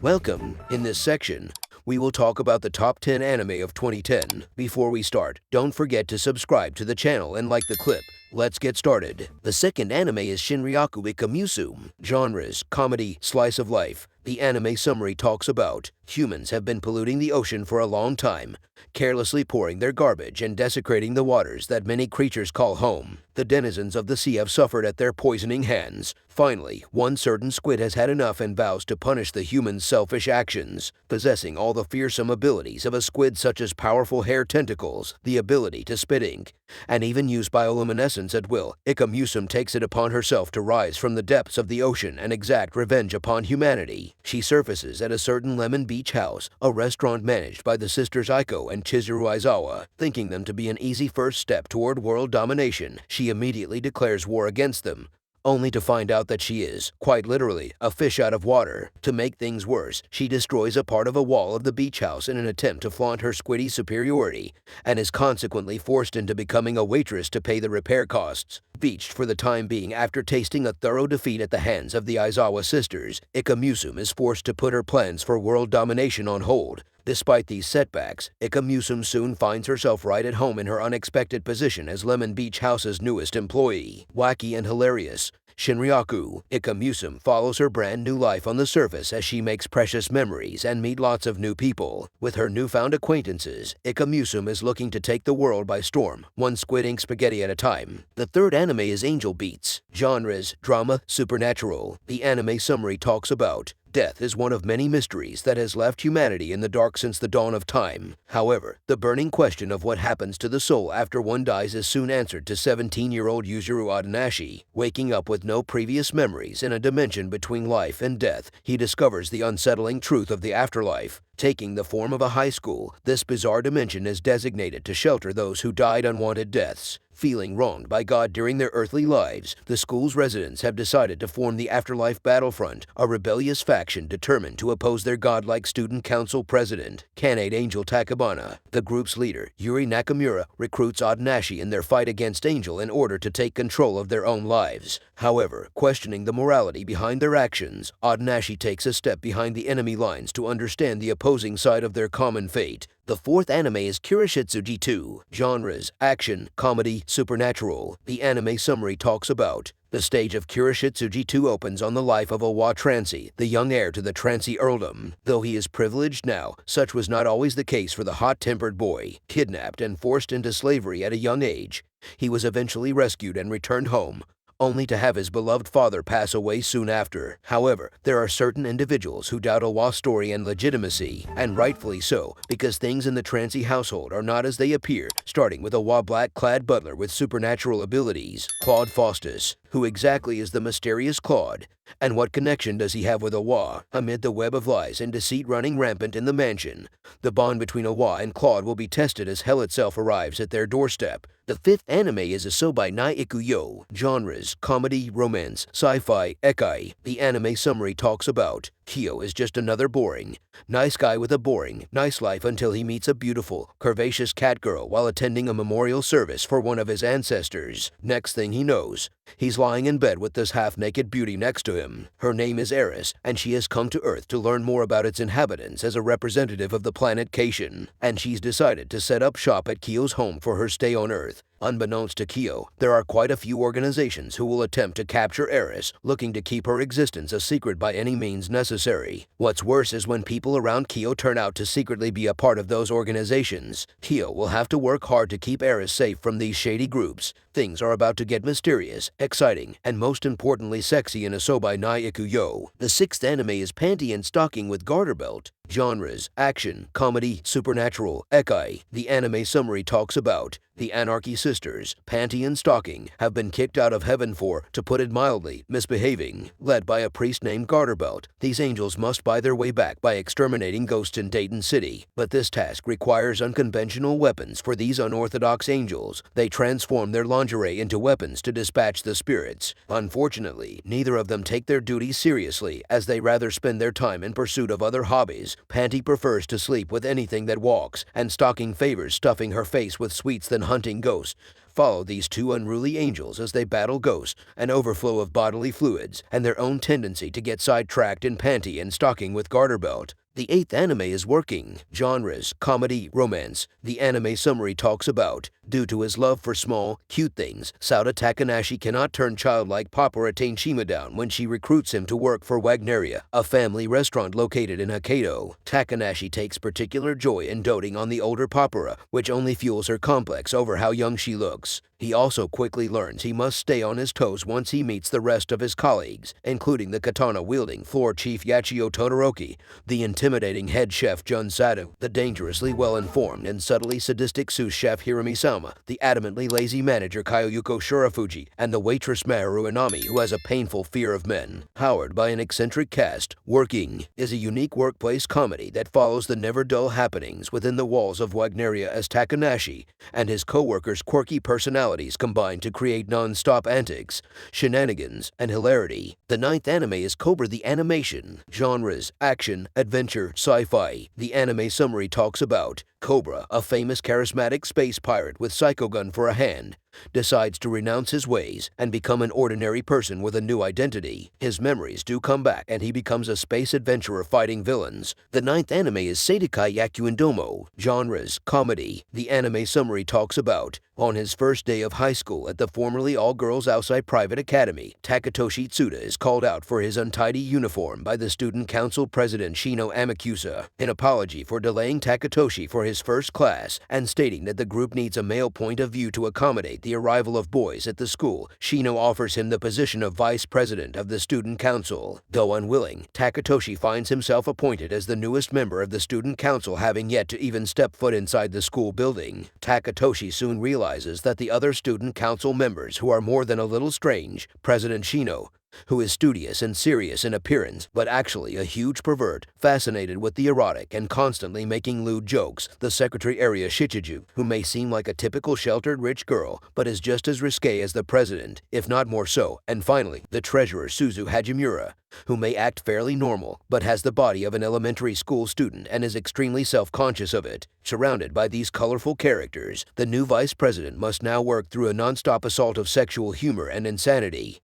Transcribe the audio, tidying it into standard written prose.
Welcome. In this section, we will talk about the top 10 anime of 2010. Before we start, don't forget to subscribe to the channel and like the clip. Let's get started. The second anime is Shinryaku Ikamusu. Genres: comedy, slice of life. The anime summary talks about humans have been polluting the ocean for a long time, carelessly pouring their garbage and desecrating the waters that many creatures call home. The denizens of the sea have suffered at their poisoning hands. Finally, one certain squid has had enough and vows to punish the humans' selfish actions. Possessing all the fearsome abilities of a squid such as powerful hair tentacles, the ability to spit ink, and even use bioluminescence at will, Ikamusum takes it upon herself to rise from the depths of the ocean and exact revenge upon humanity. She surfaces at a certain Lemon Beach house, a restaurant managed by the sisters Aiko and Chizuru Aizawa. Thinking them to be an easy first step toward world domination, she immediately declares war against them, only to find out that she is, quite literally, a fish out of water. To make things worse, she destroys a part of a wall of the beach house in an attempt to flaunt her squiddy superiority, and is consequently forced into becoming a waitress to pay the repair costs. Beached for the time being after tasting a thorough defeat at the hands of the Aizawa sisters, Ikamusum is forced to put her plans for world domination on hold. Despite these setbacks, Ikamusum soon finds herself right at home in her unexpected position as Lemon Beach House's newest employee. Wacky and hilarious, Shinryaku Ikamusum follows her brand new life on the surface as she makes precious memories and meet lots of new people. With her newfound acquaintances, Ikamusum is looking to take the world by storm, one squid ink spaghetti at a time. The third anime is Angel Beats. Genres: drama, supernatural. The anime summary talks about death is one of many mysteries that has left humanity in the dark since the dawn of time. However, the burning question of what happens to the soul after one dies is soon answered to 17-year-old Yuzuru Adenashi. Waking up with no previous memories in a dimension between life and death, he discovers the unsettling truth of the afterlife. Taking the form of a high school, this bizarre dimension is designated to shelter those who died unwanted deaths. Feeling wronged by God during their earthly lives, the school's residents have decided to form the Afterlife Battlefront, a rebellious faction determined to oppose their godlike student council president, Kanade Angel Takabana. The group's leader, Yuri Nakamura, recruits Adenashi in their fight against Angel in order to take control of their own lives. However, questioning the morality behind their actions, Adenashi takes a step behind the enemy lines to understand the opposing side of their common fate. The fourth anime is Kurashitsuji 2. Genres: action, comedy, supernatural. The anime summary talks about the stage of Kurashitsuji 2 opens on the life of Owa Trancy, the young heir to the Trancy earldom. Though he is privileged now, such was not always the case for the hot-tempered boy. Kidnapped and forced into slavery at a young age, he was eventually rescued and returned home, only to have his beloved father pass away soon after. However, there are certain individuals who doubt Owa's story and legitimacy, and rightfully so, because things in the Trancy household are not as they appear, starting with Owa black-clad butler with supernatural abilities, Claude Faustus. Who exactly is the mysterious Claude? And what connection does he have with Owa? Amid the web of lies and deceit running rampant in the mansion, the bond between Owa and Claude will be tested as hell itself arrives at their doorstep. The fifth anime is Asobi ni Ikuyo. Genres: comedy, romance, sci-fi, ekai. The anime summary talks about Kyo is just another boring, nice guy with a boring, nice life until he meets a beautiful, curvaceous cat girl while attending a memorial service for one of his ancestors. Next thing he knows, he's lying in bed with this half-naked beauty next to him. Her name is Eris, and she has come to Earth to learn more about its inhabitants as a representative of the planet Cation, and she's decided to set up shop at Kyo's home for her stay on Earth. Unbeknownst to Kyo, there are quite a few organizations who will attempt to capture Eris, looking to keep her existence a secret by any means necessary. What's worse is when people around Kyo turn out to secretly be a part of those organizations. Kyo will have to work hard to keep Eris safe from these shady groups. Things are about to get mysterious, exciting, and most importantly sexy in Asobi ni Ikuyo. The sixth anime is Panty and Stocking with Garter Belt. Genres: action, comedy, supernatural, ekai. The anime summary talks about the Anarchy sisters, Panty and Stocking, have been kicked out of heaven for, to put it mildly, misbehaving. Led by a priest named Garterbelt, these angels must buy their way back by exterminating ghosts in Dayton City. But this task requires unconventional weapons for these unorthodox angels. They transform their lingerie into weapons to dispatch the spirits. Unfortunately, neither of them take their duties seriously, as they rather spend their time in pursuit of other hobbies. Panty prefers to sleep with anything that walks, and Stocking favors stuffing her face with sweets than hunting ghosts. Follow these two unruly angels as they battle ghosts, an overflow of bodily fluids, and their own tendency to get sidetracked in Panty and Stocking with garter belt. The 8th anime is working. Genres: comedy, romance. The anime summary talks about, due to his love for small, cute things, Sauda Takanashi cannot turn childlike Papara Shima down when she recruits him to work for Wagneria, a family restaurant located in Hokkaido. Takanashi takes particular joy in doting on the older Papara, which only fuels her complex over how young she looks. He also quickly learns he must stay on his toes once he meets the rest of his colleagues, including the katana-wielding floor chief Yachio Todoroki, the intimidating head chef Jun Sato, the dangerously well-informed and subtly sadistic sous chef Hirami-sama, the adamantly lazy manager Kayoyuko Shurafuji, and the waitress Maharu Inami, who has a painful fear of men. Powered by an eccentric cast, Working is a unique workplace comedy that follows the never-dull happenings within the walls of Wagneria as Takanashi and his co-workers' quirky personalities combine to create non-stop antics, shenanigans, and hilarity. The 9th anime is Cobra the Animation. Genres: action, adventure, sci-fi. The anime summary talks about Cobra, a famous charismatic space pirate with psychogun for a hand, decides to renounce his ways and become an ordinary person with a new identity. His memories do come back and he becomes a space adventurer fighting villains. The 9th anime is Seidaikai Yakuindomo. Genres: comedy. The anime summary talks about, on his first day of high school at the formerly all-girls outside private academy, Takatoshi Tsuda is called out for his untidy uniform by the student council president Shino Amakusa. In apology for delaying Takatoshi for his first class and stating that the group needs a male point of view to accommodate the arrival of boys at the school, Shino offers him the position of vice president of the student council. Though unwilling, Takatoshi finds himself appointed as the newest member of the student council, having yet to even step foot inside the school building. Takatoshi soon realizes that the other student council members, who are more than a little strange, President Shino, who is studious and serious in appearance, but actually a huge pervert, fascinated with the erotic and constantly making lewd jokes, the secretary Area Shichiju, who may seem like a typical sheltered rich girl, but is just as risque as the president, if not more so, and finally, the treasurer Suzu Hajimura, who may act fairly normal, but has the body of an elementary school student and is extremely self-conscious of it. Surrounded by these colorful characters, the new vice president must now work through a non-stop assault of sexual humor and insanity.